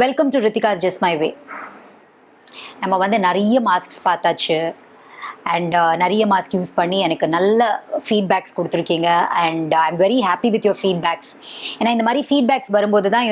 Welcome to Rithika's just my way. நம்ம வந்து நிறைய மாஸ்க்ஸ் பார்த்தாச்சு அண்ட் நிறைய மாஸ்க் யூஸ் பண்ணி எனக்கு நல்ல ஃபீட்பேக்ஸ் கொடுத்துருக்கீங்க and I am very happy with your feedbacks. ஏன்னா இந்த மாதிரி ஃபீட்பேக்ஸ் வரும்போது தான்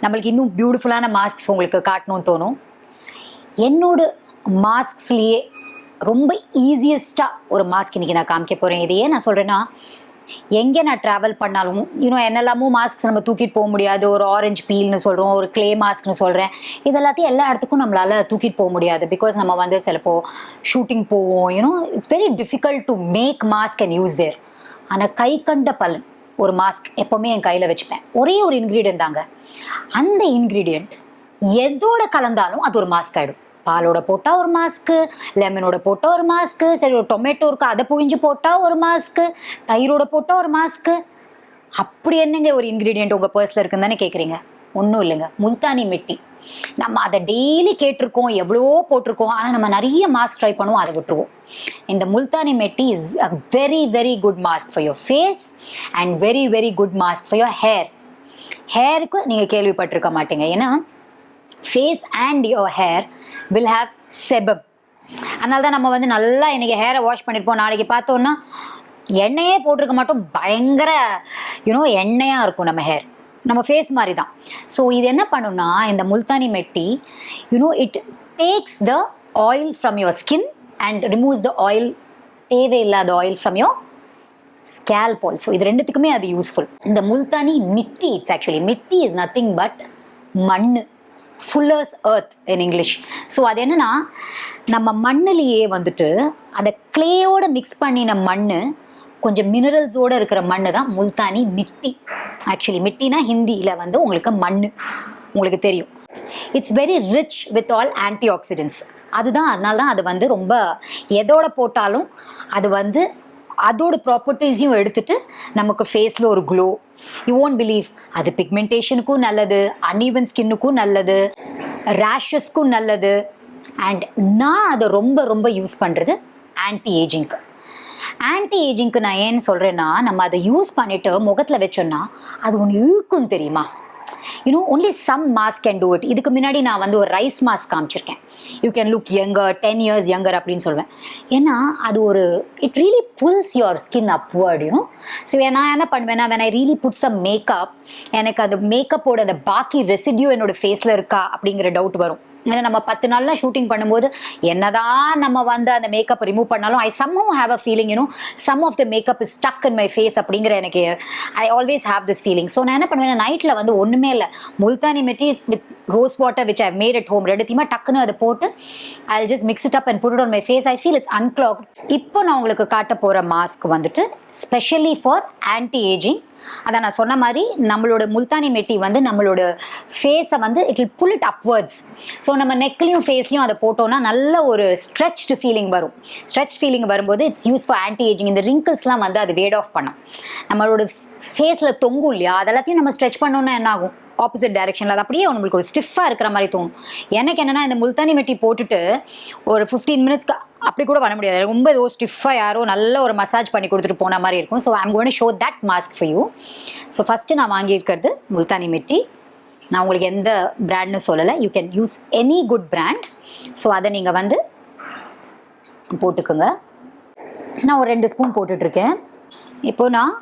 நம்மளுக்கு இன்னும் பியூட்டிஃபுல்லான மாஸ்க்ஸ் உங்களுக்கு காட்டணும்னு தோணும். என்னோட மாஸ்க்ஸ்லேயே ரொம்ப ஈஸியஸ்ட்டாக ஒரு மாஸ்க் இன்றைக்கி நான் காமிக்க போகிறேன். இது ஏன் நான் சொல்கிறேன்னா, எங்கே நான் ட்ராவல் பண்ணாலும் என்னெல்லாமோ மாஸ்க்ஸ் நம்ம தூக்கிட்டு போக முடியாது. ஒரு ஆரஞ்சு பீல்னு சொல்கிறோம், ஒரு க்ளே மாஸ்க்னு சொல்கிறேன். இது எல்லாத்தையும் எல்லா இடத்துக்கும் நம்மளால் தூக்கிட்டு போக முடியாது. பிகாஸ் நம்ம வந்து சிலப்போ ஷூட்டிங் போவோம். It's very difficult to make mask and use there. ஆனால் கை கண்ட பலன் ஒரு மாஸ்க் எப்போவுமே என் கையில் வச்சுப்பேன். ஒரே ஒரு இன்க்ரீடியன்ட் தாங்க. அந்த இன்க்ரீடியன்ட் எதோட கலந்தாலும் அது ஒரு மாஸ்க் ஆகிடும். பாலோட போட்டால் ஒரு மாஸ்க்கு, லெமனோட போட்டால் ஒரு மாஸ்க்கு, சரி ஒரு டொமேட்டோ இருக்குது அதை புழிஞ்சு போட்டால் ஒரு மாஸ்க்கு, தயிரோட போட்டால் ஒரு மாஸ்க்கு. அப்படி என்னங்க ஒரு இன்க்ரீடியன்ட் உங்கள் பர்ஸில் இருக்குன்னு தானே கேட்குறீங்க? ஒன்றும் இல்லைங்க, முல்தானி மிட்டி. நம்ம அதை டெய்லி கேட்டிருக்கோம், எவ்வளோ போட்டிருக்கோம். ஆனால் நம்ம நிறைய மாஸ்க் ட்ரை பண்ணுவோம், அதை விட்டுருவோம். இந்த multani mitti is a very very good mask for your face and very very good mask for your hair. ஹேருக்கு நீங்கள் கேள்விப்பட்டிருக்க மாட்டீங்க. ஏன்னா face and your hair will have sebum. அதனால தான் நம்ம வந்து நல்லா இன்றைக்கி ஹேரை வாஷ் பண்ணியிருப்போம், நாளைக்கு பார்த்தோன்னா எண்ணெயே போட்டிருக்க மாட்டோம், பயங்கர எண்ணெயாக இருக்கும் நம்ம ஹேர். நம்ம ஃபேஸ் மாதிரி தான். ஸோ இது என்ன பண்ணுன்னா, இந்த Multani mitti it takes the oil from your skin and removes the oil, தேவையில்லாத oil from your scalp also. இது ரெண்டுத்துக்குமே அது யூஸ்ஃபுல். இந்த multani mitti, it's actually mitti is nothing but மண், fuller's earth in English. So அது என்னென்னா, நம்ம மண்ணிலேயே வந்துட்டு அதை கிளேயோட மிக்ஸ் பண்ணின மண், கொஞ்சம் மினரல்ஸோடு இருக்கிற மண் தான் முல்தானி மிட்டி. ஆக்சுவலி மிட்டினா ஹிந்தியில் வந்து உங்களுக்கு மண், உங்களுக்கு தெரியும். It's very rich with all anti oxidants. அதுதான், அதனால தான் அது வந்து ரொம்ப எதோட போட்டாலும் அது வந்து அதோட ப்ராப்பர்ட்டிஸையும் எடுத்துட்டு நமக்கு ஃபேஸில் ஒரு க்ளோ. யூ ஓன்ட் பிலீவ், அது பிக்மெண்டேஷனுக்கும் நல்லது, அன்ஈவன் ஸ்கின்னுக்கும் நல்லது, ரேஷஸ்க்கும் நல்லது. அண்ட் நான் அதை ரொம்ப ரொம்ப யூஸ் பண்ணுறது ஆன்டி ஏஜிங்க்கு. ஆன்டி ஏஜிங்க்கு நான் ஏன்னு சொல்கிறேன்னா, நம்ம அதை யூஸ் பண்ணிவிட்டு முகத்தில் வச்சோன்னா அது ஒன்று இழுக்கும் தெரியுமா. only some mask can do it. இதுக்கு முன்னாடி நான் வந்து ஒரு ரைஸ் மாஸ்க் காமிச்சிருக்கேன். You can look younger, 10 years younger அப்படின்னு சொல்லுவேன். ஏன்னா அது ஒரு it really pulls your skin upward. So நான் என்ன பண்ணுவேன்னா, when I really put some makeup, எனக்கு அது மேக்கப்போட அந்த பாக்கி ரெசிடியூ என்னோட ஃபேஸில் இருக்கா அப்படிங்கிற டவுட் வரும். ஏன்னா நம்ம 10 நாள்லாம் ஷூட்டிங் பண்ணும்போது என்னதான் நம்ம வந்து அந்த மேக்கப் ரிமூவ் பண்ணாலும் ஐ somehow have a feeling some of the makeup is stuck in my face அப்படிங்கிற எனக்கு I always have this feeling. So நான் என்ன பண்ணுவேன், நைட்டில் வந்து ஒன்றுமே இல்லை, multani mitti with rose water which I made at home, ரெண்டுத்தையுமே டக்குன்னு அதை போட்டு I just mix it up and put it on my face. I feel it's unclogged. இப்போ நான் உங்களுக்கு காட்ட போகிற மாஸ்க் வந்துட்டு ஸ்பெஷலி ஃபார் ஆன்டி ஏஜிங். அதான் நான் சொன்ன மாதிரி நம்மளோட முல்தானி மெட்டி வந்து நம்மளோட ஃபேஸை வந்து it will pull it upwards. So நம்ம நெக்லையும் ஃபேஸ்லையும் அதை போட்டோன்னா நல்ல ஒரு ஸ்ட்ரெச்டு ஃபீலிங் வரும். ஸ்ட்ரெச் ஃபீலிங் வரும்போது it's use for anti ageing. இந்த ரிங்கிள்ஸ்லாம் வந்து அது வேட் ஆஃப் பண்ணும். நம்மளோட ஃபேஸில் தொங்கும் இல்லையா, அதெல்லாத்தையும் நம்ம ஸ்ட்ரெச் பண்ணோன்னா என்ன ஆகும், ஆப்போசிட் டைரெக்ஷனில் அது அப்படியே நம்மளுக்கு ஒரு ஸ்டிஃபாக இருக்கிற மாதிரி தோணும். எனக்கு என்னென்னா, இந்த முல்தானி மெட்டி போட்டுட்டு ஒரு 15 minutesக்கு அப்படி கூட பண்ண முடியாது. ரொம்ப ஏதோ ஸ்டிஃபாக யாரோ நல்ல ஒரு மசாஜ் பண்ணி கொடுத்துட்டு போன மாதிரி இருக்கும். So I'm going to show that mask for you. So first நான் வாங்கியிருக்கிறது முல்தானி மெட்டி. நான் உங்களுக்கு எந்த பிராண்ட்னு சொல்லலை, you can use any good brand. So அதை நீங்கள் வந்து போட்டுக்கோங்க. நான் ஒரு 2 ஸ்பூன் போட்டுட்ருக்கேன். இப்போது நான்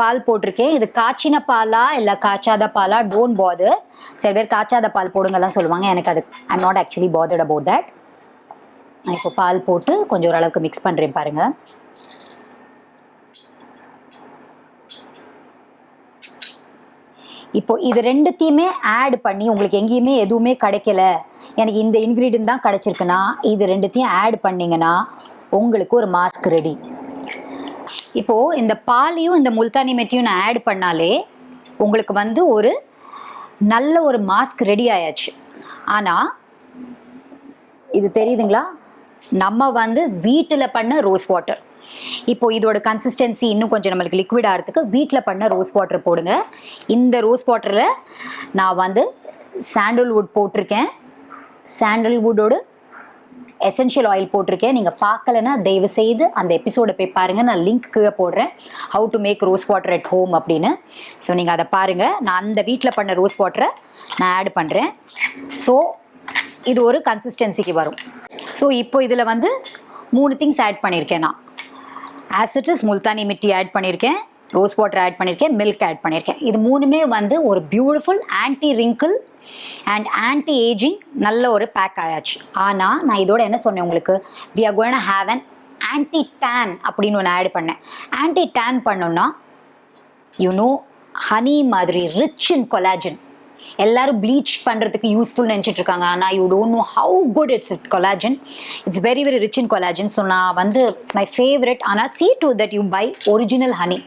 பால் போட்டிருக்கேன். இது காய்ச்சின பாலா இல்லை காய்ச்சாத பாலா, டோன்ட் பாதர். சில பேர் காய்ச்சாத பால் போடுங்கலாம் சொல்லுவாங்க, எனக்கு அது I am not actually bothered about that. நான் இப்போ பால் போட்டு கொஞ்சம் ஓரளவுக்கு மிக்ஸ் பண்ணுறேன் பாருங்கள். இப்போ இது ரெண்டுத்தையுமே ஆட் பண்ணி, உங்களுக்கு எங்கேயுமே எதுவுமே கிடைக்கல, எனக்கு இந்த இன்க்ரீடியன்ட் தான் கிடச்சிருக்குன்னா இது ரெண்டுத்தையும் ஆட் பண்ணிங்கன்னா உங்களுக்கு ஒரு மாஸ்க் ரெடி. இப்போது இந்த பாலையும் இந்த முல்தானி மெட்டியும் நான் ஆட் பண்ணாலே உங்களுக்கு வந்து ஒரு நல்ல ஒரு மாஸ்க் ரெடி ஆயாச்சு. ஆனால் இது தெரியுதுங்களா, நம்ம வந்து வீட்டில் பண்ண ரோஸ் வாட்டர். இப்போது இதோட கன்சிஸ்டன்சி இன்னும் கொஞ்சம் நம்மளுக்கு லிக்விட் ஆகிறதுக்கு வீட்டில் பண்ண ரோஸ் வாட்டர் போடுங்க. இந்த ரோஸ் வாட்டரில் நான் வந்து சாண்டல்வுட் போட்டிருக்கேன். சாண்டல்வுட்டோடு எசென்ஷியல் ஆயில் போட்டிருக்கேன். நீங்கள் பார்க்கலன்னா தயவு செய்து அந்த எபிசோடை போய் பாருங்கள். நான் லிங்க் கீழே போடுறேன், how to make rose water at home அப்படின்னு. ஸோ நீங்கள் அதை பாருங்கள். நான் அந்த வீட்டில் பண்ண ரோஸ் வாட்டரை நான் ஆட் பண்ணுறேன். ஸோ இது ஒரு கன்சிஸ்டன்சிக்கு வரும். ஸோ இப்போ இதில் வந்து 3 திங்ஸ் ஆட் பண்ணியிருக்கேன் நான். As it is Multani mitti add பண்ணியிருக்கேன், ரோஸ் வாட்டர் ஆட் பண்ணியிருக்கேன், மில்க் ஆட் பண்ணியிருக்கேன். இது 3மே வந்து ஒரு beautiful anti wrinkle and anti ageing நல்ல ஒரு பேக் ஆயாச்சு. ஆனால் நான் இதோட என்ன சொன்னேன் உங்களுக்கு, we are going to have an anti tan அப்படின்னு ஒன்று ஆட் பண்ணேன். ஆன்டி டேன் பண்ணோன்னா ஹனி மாதிரி ரிச் இன் கொலாஜன். எல்லாரும் ப்ளீச் பண்ணுறதுக்கு யூஸ்ஃபுல் நினச்சிட்டு இருக்காங்க. ஆனால் you don't know how good it's collagen. It's very very rich in collagen. So நான் வந்து இட்ஸ் மை ஃபேவரட். ஆனால் see to that you buy original honey.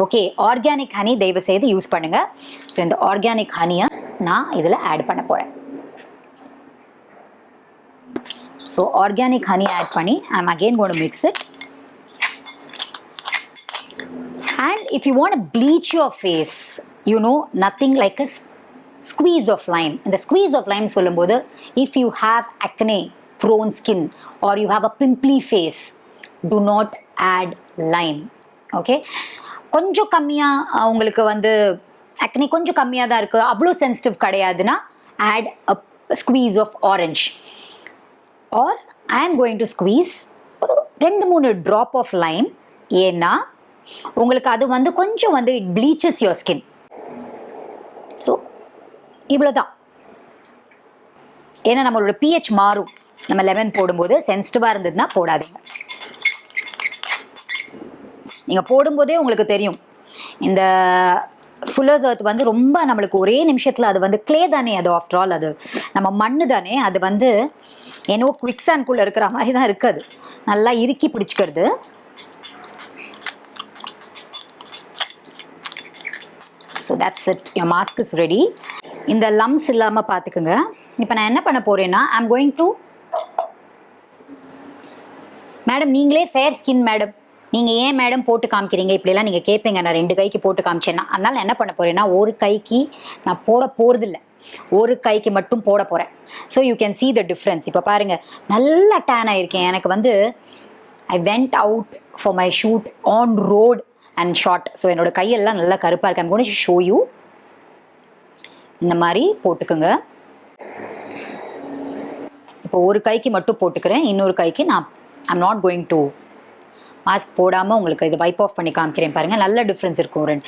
Okay, organic honey தயவு செய்து யூஸ் பண்ணுங்கள். ஸோ இந்த ஆர்கானிக் ஹனியை நான் இதில் ஆட் பண்ண போகிறேன். ஸோ ஆர்கானிக் ஹனி ஆட் பண்ணி I am again going to mix it. And if you want to bleach your face, nothing like a squeeze of lime. And the squeeze of lime சொல்லும்போது, if you have acne prone skin or you have a pimply face, do not add lime. Okay, கொஞ்சம் கம்மியாக உங்களுக்கு வந்து acne கொஞ்சம் கம்மியாக தான் இருக்குது, அவ்வளோ sensitive கிடையாதுன்னா add a squeeze of orange. Or I am going to squeeze ஒரு 2-3 drop of lime. ஏன்னா உங்களுக்கு அது வந்து கொஞ்சம் வந்து இட் ப்ளீச்சஸ் யுவர் ஸ்கின். ஸோ இவ்வளோதான். ஏன்னா நம்மளோட pH மாறும் நம்ம லெமன் போடும்போது. சென்சிட்டிவாக இருந்ததுன்னா போடாதீங்க. நீங்கள் போடும்போதே உங்களுக்கு தெரியும் இந்த ஃபுல்லர்ஸ் எர்த் வந்து ரொம்ப நம்மளுக்கு ஒரே நிமிஷத்தில் அது வந்து க்ளே தானே, அது ஆஃப்டர் ஆல் அது நம்ம மண்ணு தானே, அது வந்து ஏன்னோ குவிக்ஸான்குள்ளே இருக்கிற மாதிரி தான் இருக்குது, நல்லா இறுக்கி பிடிச்சிக்கிறது. So that's it, your mask is ready. இந்த லம்ஸ் இல்லாமல் பார்த்துக்குங்க. இப்போ நான் என்ன பண்ண போகிறேன்னா I am going to, madam நீங்களே ஃபேர் ஸ்கின் மேடம், நீங்கள் ஏன் மேடம் போட்டு காமிக்கிறீங்க இப்படிலாம் நீங்கள் கேட்பீங்க. நான் 2 கைக்கு போட்டு காமிச்சேன்னா, அதனால் நான் என்ன பண்ண போகிறேன்னா ஒரு கைக்கு நான் போட போகிறதில்ல, ஒரு கைக்கு மட்டும் போட போகிறேன். So you can see the difference. இப்போ பாருங்கள் நல்லா டேன் ஆகிருக்கேன். எனக்கு வந்து I went out for my shoot on road and short. So என்னோடய கையெல்லாம் நல்லா கருப்பாக இருக்கு. I'm going to show you. இந்த மாதிரி போட்டுக்குங்க. இப்போ ஒரு கைக்கு மட்டும் போட்டுக்கிறேன், இன்னொரு கைக்கு நான் I'm not going to mask போடாமல் உங்களுக்கு இது வைப் ஆஃப் பண்ணி காமிக்கிறேன். பாருங்கள் நல்ல டிஃப்ரென்ஸ் இருக்கும்.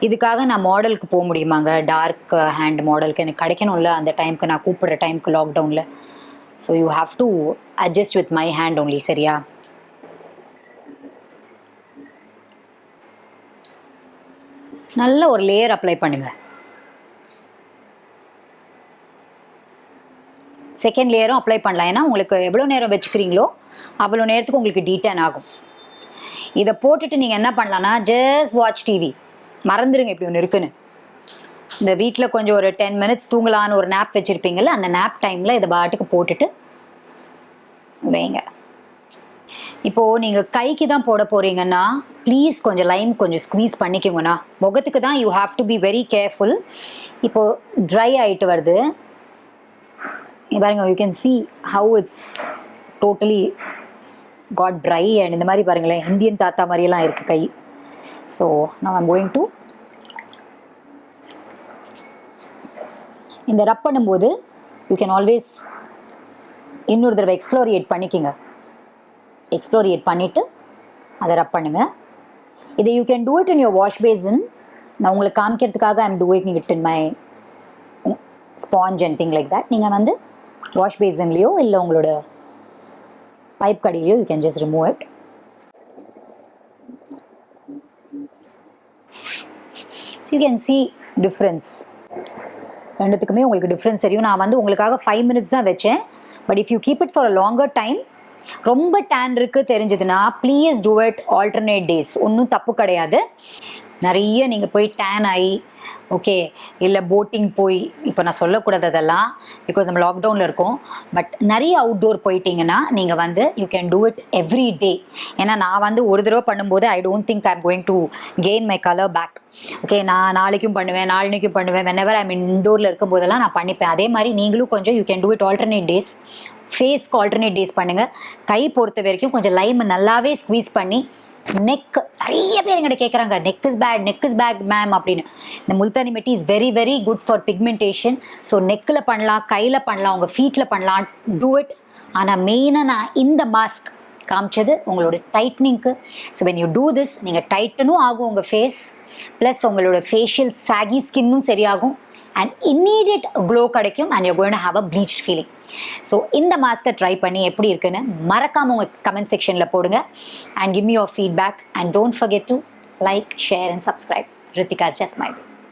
இதுக்காக நான் மாடலுக்கு போக முடியுமாங்க, டார்க் ஹேண்ட் மாடலுக்கு எனக்கு கிடைக்கணும்ல அந்த டைமுக்கு, நான் கூப்பிடுற டைமுக்கு லாக்டவுனில். So you have to adjust with my hand only. சரியா? நல்ல ஒரு லேயர் அப்ளை பண்ணுங்கள். செகண்ட் லேயரும் அப்ளை பண்ணலாம். ஏன்னா உங்களுக்கு எவ்வளோ நேரம் வச்சுக்கிறீங்களோ அவ்வளோ நேரத்துக்கு உங்களுக்கு டீட்டன் ஆகும். இதை போட்டுட்டு நீங்கள் என்ன பண்ணலான்னா ஜஸ்ட் வாட்ச் டிவி, மறந்துடுங்க இப்படி ஒன்று இருக்குன்னு. இந்த வீட்டில் கொஞ்சம் ஒரு 10 மினிட்ஸ் தூங்கலான்னு ஒரு நேப் வச்சுருப்பீங்கள்ல, அந்த நேப் டைமில் இதை பாட்டுக்கு போட்டுட்டு வைங்க. இப்போது நீங்கள் கைக்கு தான் போட போகிறீங்கன்னா ப்ளீஸ் கொஞ்சம் லைம் கொஞ்சம் ஸ்க்வீஸ் பண்ணிக்கோங்கண்ணா. முகத்துக்கு தான் you have to be very careful. இப்போது ட்ரை ஆகிட்டு வருது பாருங்க, you can see how it's totally got dry. அண்ட் இந்த மாதிரி பாருங்களேன், இந்தியன் தாத்தா மாதிரியெல்லாம் இருக்குது கை. So now I'm going to இந்த ரப் பண்ணும்போது யூ கேன் ஆல்வேஸ் இன்னொரு தடவை எக்ஸ்ப்ளோரியேட் பண்ணிக்கோங்க. எக்ஸ்ப்ளோரியேட் பண்ணிவிட்டு அதை ரப் பண்ணுங்கள். இதை you can do it in your wash basin. நான் உங்களுக்கு காமிக்கிறதுக்காக I'm doing it in my sponge and thing like that. நீங்கள் வந்து வாஷ் பேசின்லேயோ இல்லை உங்களோட பைப் கடியிலையோ you can just remove it. You can see difference. ரெண்டுத்துக்குமே உங்களுக்கு டிஃப்ரென்ஸ் தெரியும். நான் வந்து உங்களுக்காக 5 மினிட்ஸ் தான் வச்சேன். But if you keep it for a longer time, ரொம்ப டேன் இருக்குது தெரிஞ்சதுன்னா please do it alternate days. ஒன்றும் தப்பு கிடையாது. நிறைய நீங்கள் போய் டேன் ஆகி ஓகே இல்லை போட்டிங் போய், இப்போ நான் சொல்லக்கூடாது அதெல்லாம் பிகாஸ் நம்ம லாக்டவுனில் இருக்கோம். பட் நிறைய அவுட்டோர் போயிட்டீங்கன்னா நீங்கள் வந்து you can do it every day. ஏன்னா நான் வந்து ஒரு தடவை பண்ணும்போது I don't think I am going to gain my colour back. Okay, நான் நாளைக்கும் பண்ணுவேன், நாளைக்கும் பண்ணுவேன். whenever ஐம் இன்டோரில் இருக்கும் போதெல்லாம் நான் பண்ணிப்பேன். அதே மாதிரி நீங்களும் கொஞ்சம் you can do it alternate days. ஃபேஸ்க்கு ஆல்டர்னேட் டேஸ் பண்ணுங்கள். கை பொறுத்த வரைக்கும் கொஞ்சம் லைம் நல்லாவே ஸ்குவீஸ் பண்ணி நெக் நிறைய பேர் எங்கிட்ட கேட்குறாங்க நெக் இஸ் பேட் மேம் அப்படின்னு. இந்த Multani mitti is very very good for pigmentation. So நெக்கில் பண்ணலாம், கையில் பண்ணலாம், உங்கள் ஃபீட்டில் பண்ணலாம், டூ இட். ஆனால் மெயினாக நான் இந்த மாஸ்க் காமிச்சது உங்களோட டைட்னிங்க்கு. So when you do this நீங்கள் டைட்டனும் ஆகும் உங்கள் ஃபேஸ், ப்ளஸ் உங்களோட ஃபேஷியல் சாகி ஸ்கின்னும் சரியாகும் அண்ட் இம்மீடியட் க்ளோ கிடைக்கும் and you going to have a bleached feeling. So இந்த மாஸ்க்கை ட்ரை பண்ணி எப்படி இருக்குன்னு மறக்காமல் உங்கள் கமெண்ட் செக்ஷனில் போடுங்க and give me your feedback and don't forget to like, share and subscribe. Rethika is just my way.